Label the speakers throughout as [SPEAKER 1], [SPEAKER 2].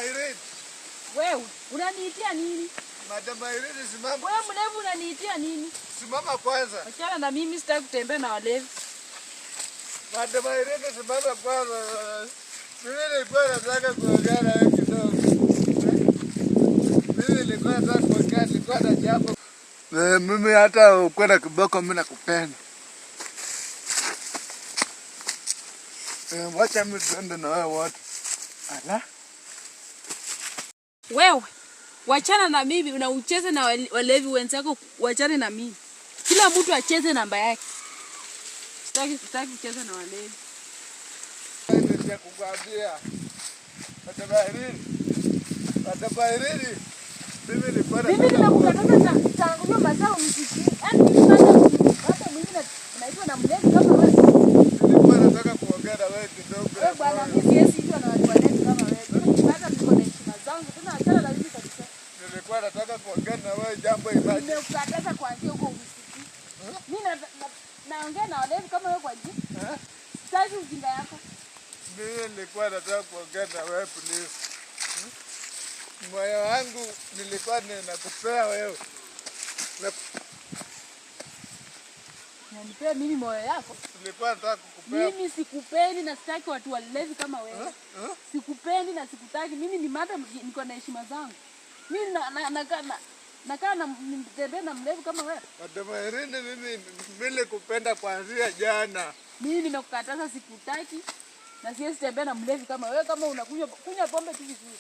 [SPEAKER 1] Irene.
[SPEAKER 2] Wewe, unaniitia nini?
[SPEAKER 1] Madam Irene, simama.
[SPEAKER 2] Wewe mlevi unaniitia nini?
[SPEAKER 1] Simama kwanza.
[SPEAKER 2] Achana na mimi, sitaki kutembea na walevi.
[SPEAKER 1] Madam Irene, simama kwanza. Mimi nilikuwa nataka kuongea na wewe kidogo. Mimi nilikuwa nataka kuongea, nilikuwa na jambo. Mimi hata ukwenda kiboko mimi nakupenda. Wacha mimi tuende na wewe wote. Ala.
[SPEAKER 2] Wewe, wachana na mimi, unaucheze na walevi wenzako, wachane na mimi. Kila mtu acheze namba yake. Sitaki kucheza na walevi.
[SPEAKER 1] Nitakukwambia. Madam Irene. Mimi
[SPEAKER 2] nimekukataza tangu mazao msikii. Yaani hata mwingine anaitwa na mlevi kama wewe.
[SPEAKER 1] Nilikuwa nataka kuongea na wewe kidogo.
[SPEAKER 2] Wewe bwana, mimi siwezi hiyo na watu walevi kama wewe. Hata niko na heshima zangu, tena achana na mimi kabisa.
[SPEAKER 1] Nilikuwa nataka kuongea na wewe jambo ibaki.
[SPEAKER 2] Nimekukataza kuanzia huko usikii. Mimi naongea na walevi kama wewe kwa jini. Sitaki ujinga yako.
[SPEAKER 1] Mimi nilikuwa nataka kuongea na wewe please. Moyo wangu nilikuwa ninakupea wewe.
[SPEAKER 2] Unanipea mimi moyo yako?
[SPEAKER 1] Nilikuwa nataka kukupea.
[SPEAKER 2] Mimi sikupendi na sitaki watu walevi kama wewe. Sikupendi na sikutaki. Mimi ni madam, niko na heshima zangu. Mimi nakaa na mtembea na mlevi kama wewe.
[SPEAKER 1] Madam Irene, mimi nilikupenda kuanzia jana.
[SPEAKER 2] Mimi nimekukataza, sikutaki. Na siwezi tembea na mlevi kama wewe. Kama unakunywa pombe tu vizuri.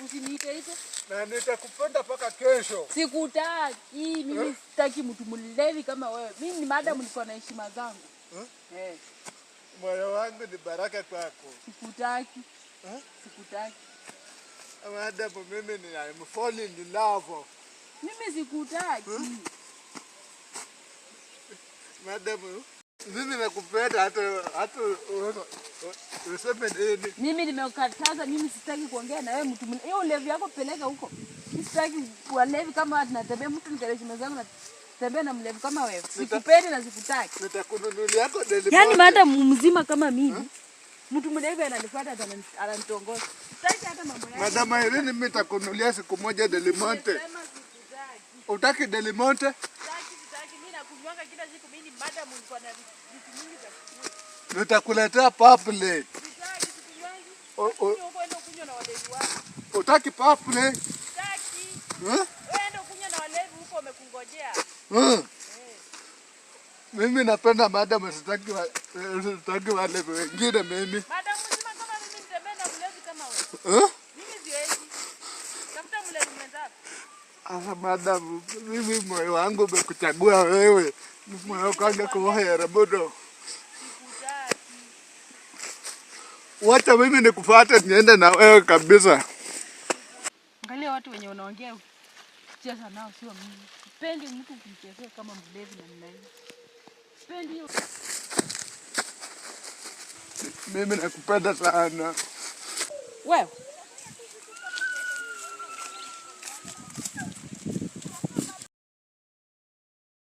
[SPEAKER 2] Usiniite hivyo.
[SPEAKER 1] Na nitakupenda mpaka kesho.
[SPEAKER 2] Sikutaki. Mimi sitaki mtu mlevi kama wewe. Mimi ni madam, niko na heshima zangu.
[SPEAKER 1] Moyo wangu ni baraka kwako.
[SPEAKER 2] Sikutaki. Sikutaki.
[SPEAKER 1] Madam, mimi I'm falling in love.
[SPEAKER 2] Mimi sikutaki.
[SPEAKER 1] Madam, mimi nakupenda hata useme nini.
[SPEAKER 2] Mimi nimekataza, mimi sitaki kuongea na wewe mtu. Hiyo ulevi yako peleka huko. Mimi sitaki walevi kama tunatembea mtu niteleshima zangu na tembea na mlevi kama wewe. Sikupendi na sikutaki.
[SPEAKER 1] Nitakununulia yako deli.
[SPEAKER 2] Yaani hata mzima kama mimi. Mtu mlevi ananifuata ananitongoza. Sitaki hata mambo yako.
[SPEAKER 1] Madam Irene, mimi nitakununulia siku moja Del Monte. Utaki Del Monte?
[SPEAKER 2] Sitaki. Mimi nakunywanga kila siku, mimi madam, nilikuwa na vitu mingi za kunywa.
[SPEAKER 1] Nitakuletea paple.
[SPEAKER 2] Sitaki sikunywangi. Unaenda kunywa na walevi wako.
[SPEAKER 1] Utaki paple?
[SPEAKER 2] Sitaki. Unaenda kunywa na walevi huko wamekungojea.
[SPEAKER 1] Mimi napenda madam, sitaki walevi wengine mimi.
[SPEAKER 2] Madam mzima kama mimi nitembea na mlevi kama wewe. Mimi siwezi. Tafuta mlevi mwenzako.
[SPEAKER 1] Asa madam, mimi moyo wangu umekuchagua wewe. Moyo wangu kuhera bodo.
[SPEAKER 2] Sikutaki.
[SPEAKER 1] Wacha mimi nikufuate niende na wewe kabisa.
[SPEAKER 2] Angalia watu wenye wanaongea kucheza nao sio mimi. Sipendi mtu kumchezea kama mlevi na mlevi. Sipendi hiyo.
[SPEAKER 1] Mimi nakupenda sana.
[SPEAKER 2] Wewe